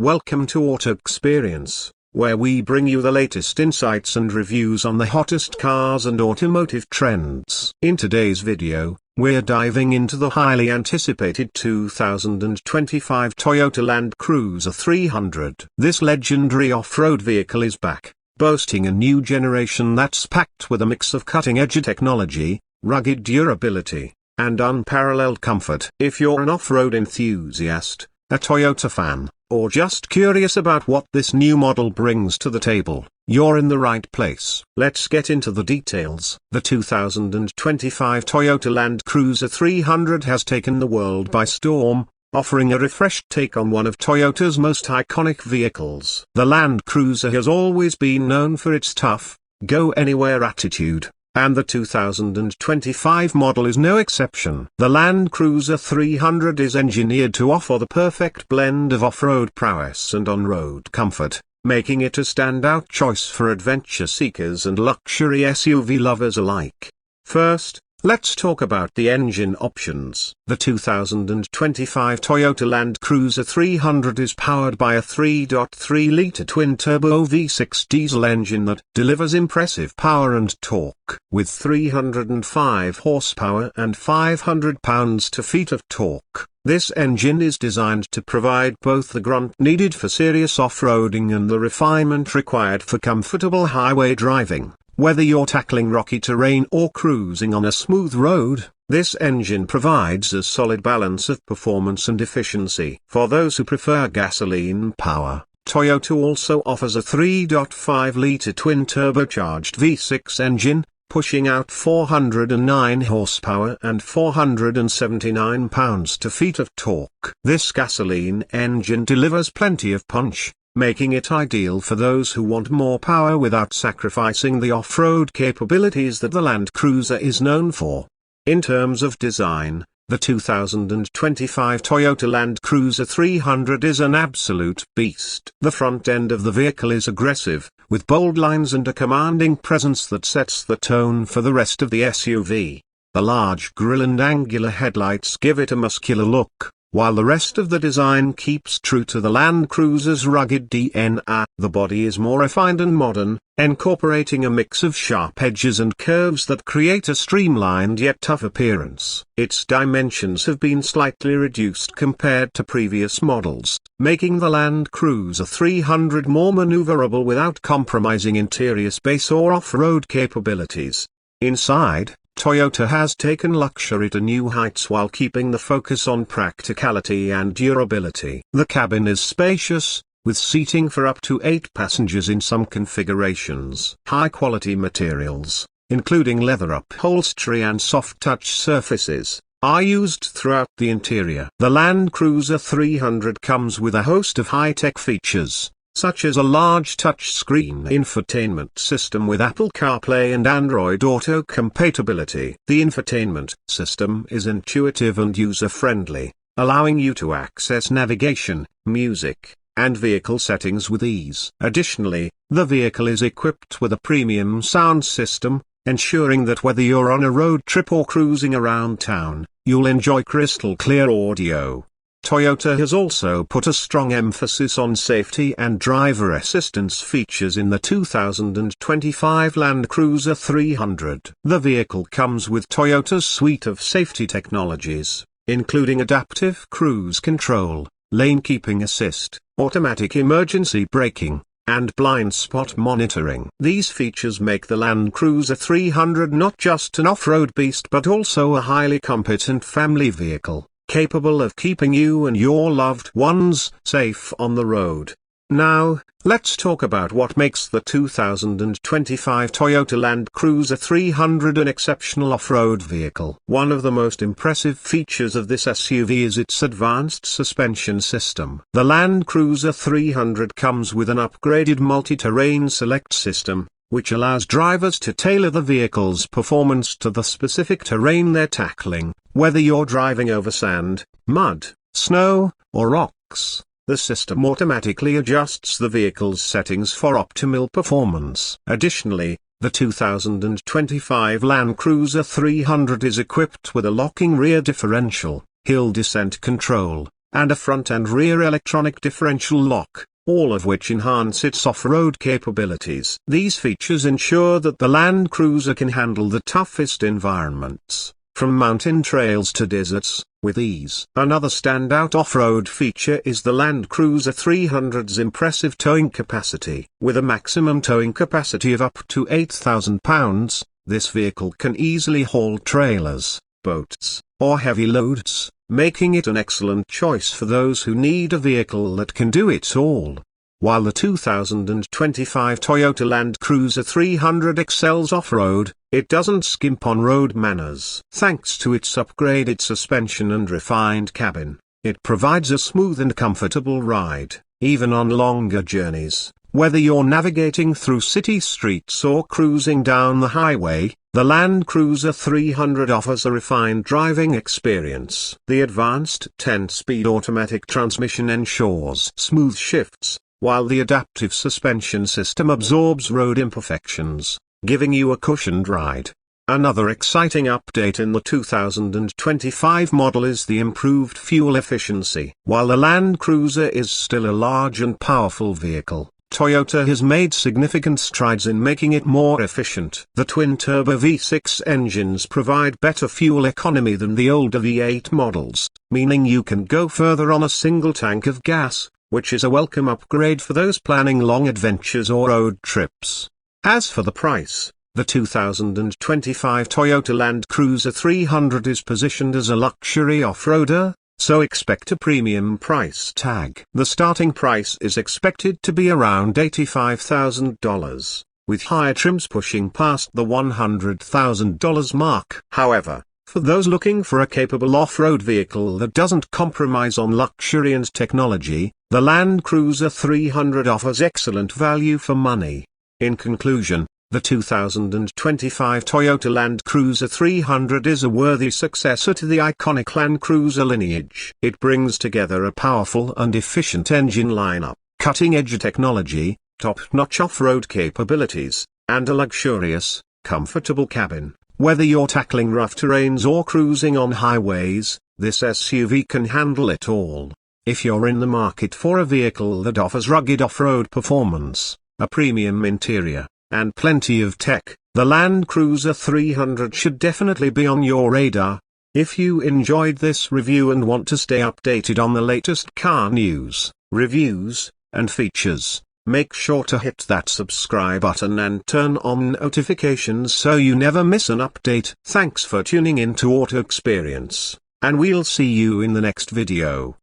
Welcome to Auto Experience, where we bring you the latest insights and reviews on the hottest cars and automotive trends. In today's video, we're diving into the highly anticipated 2025 Toyota Land Cruiser 300. This legendary off-road vehicle is back, boasting a new generation that's packed with a mix of cutting-edge technology, rugged durability, and unparalleled comfort. If you're an off-road enthusiast, a Toyota fan, or just curious about what this new model brings to the table, you're in the right place. Let's get into the details. The 2025 Toyota Land Cruiser 300 has taken the world by storm, offering a refreshed take on one of Toyota's most iconic vehicles. The Land Cruiser has always been known for its tough, go-anywhere attitude, and the 2025 model is no exception. The Land Cruiser 300 is engineered to offer the perfect blend of off-road prowess and on-road comfort, making it a standout choice for adventure seekers and luxury SUV lovers alike. First, let's talk about the engine options. The 2025 Toyota Land Cruiser 300 is powered by a 3.3-liter twin-turbo V6 diesel engine that delivers impressive power and torque. With 305 horsepower and 500 pounds-to-feet of torque, this engine is designed to provide both the grunt needed for serious off-roading and the refinement required for comfortable highway driving. Whether you're tackling rocky terrain or cruising on a smooth road, this engine provides a solid balance of performance and efficiency. For those who prefer gasoline power, Toyota also offers a 3.5-liter twin-turbocharged V6 engine, pushing out 409 horsepower and 479 pounds-to-feet of torque. This gasoline engine delivers plenty of punch, making it ideal for those who want more power without sacrificing the off-road capabilities that the Land Cruiser is known for. In terms of design, the 2025 Toyota Land Cruiser 300 is an absolute beast. The front end of the vehicle is aggressive, with bold lines and a commanding presence that sets the tone for the rest of the SUV. The large grille and angular headlights give it a muscular look, while the rest of the design keeps true to the Land Cruiser's rugged DNA. The body is more refined and modern, incorporating a mix of sharp edges and curves that create a streamlined yet tough appearance. Its dimensions have been slightly reduced compared to previous models, making the Land Cruiser 300 more maneuverable without compromising interior space or off-road capabilities. Inside, Toyota has taken luxury to new heights while keeping the focus on practicality and durability. The cabin is spacious, with seating for up to 8 passengers in some configurations. High-quality materials, including leather upholstery and soft-touch surfaces, are used throughout the interior. The Land Cruiser 300 comes with a host of high-tech features, such as a large touchscreen infotainment system with Apple CarPlay and Android Auto compatibility. The infotainment system is intuitive and user-friendly, allowing you to access navigation, music, and vehicle settings with ease. Additionally, the vehicle is equipped with a premium sound system, ensuring that whether you're on a road trip or cruising around town, you'll enjoy crystal-clear audio. Toyota has also put a strong emphasis on safety and driver assistance features in the 2025 Land Cruiser 300. The vehicle comes with Toyota's suite of safety technologies, including adaptive cruise control, lane keeping assist, automatic emergency braking, and blind spot monitoring. These features make the Land Cruiser 300 not just an off-road beast but also a highly competent family vehicle, capable of keeping you and your loved ones safe on the road. Now, let's talk about what makes the 2025 Toyota Land Cruiser 300 an exceptional off-road vehicle. One of the most impressive features of this SUV is its advanced suspension system. The Land Cruiser 300 comes with an upgraded multi-terrain select system, which allows drivers to tailor the vehicle's performance to the specific terrain they're tackling. Whether you're driving over sand, mud, snow, or rocks, the system automatically adjusts the vehicle's settings for optimal performance. Additionally, the 2025 Land Cruiser 300 is equipped with a locking rear differential, hill descent control, and a front and rear electronic differential lock, all of which enhance its off-road capabilities. These features ensure that the Land Cruiser can handle the toughest environments, from mountain trails to deserts, with ease. Another standout off-road feature is the Land Cruiser 300's impressive towing capacity. With a maximum towing capacity of up to 8,000 pounds, this vehicle can easily haul trailers, boats, or heavy loads, making it an excellent choice for those who need a vehicle that can do it all. While the 2025 Toyota Land Cruiser 300 excels off-road, it doesn't skimp on road manners. Thanks to its upgraded suspension and refined cabin, it provides a smooth and comfortable ride, even on longer journeys. Whether you're navigating through city streets or cruising down the highway, the Land Cruiser 300 offers a refined driving experience. The advanced 10-speed automatic transmission ensures smooth shifts, while the adaptive suspension system absorbs road imperfections, giving you a cushioned ride. Another exciting update in the 2025 model is the improved fuel efficiency. While the Land Cruiser is still a large and powerful vehicle, Toyota has made significant strides in making it more efficient. The twin-turbo V6 engines provide better fuel economy than the older V8 models, meaning you can go further on a single tank of gas, which is a welcome upgrade for those planning long adventures or road trips. As for the price, the 2025 Toyota Land Cruiser 300 is positioned as a luxury off-roader, so expect a premium price tag. The starting price is expected to be around $85,000, with higher trims pushing past the $100,000 mark. However, for those looking for a capable off-road vehicle that doesn't compromise on luxury and technology, the Land Cruiser 300 offers excellent value for money. In conclusion, the 2025 Toyota Land Cruiser 300 is a worthy successor to the iconic Land Cruiser lineage. It brings together a powerful and efficient engine lineup, cutting-edge technology, top-notch off-road capabilities, and a luxurious, comfortable cabin. Whether you're tackling rough terrains or cruising on highways, this SUV can handle it all. If you're in the market for a vehicle that offers rugged off-road performance, a premium interior, and plenty of tech, the Land Cruiser 300 should definitely be on your radar. If you enjoyed this review and want to stay updated on the latest car news, reviews, and features, make sure to hit that subscribe button and turn on notifications so you never miss an update. Thanks for tuning in to Auto Experience, and we'll see you in the next video.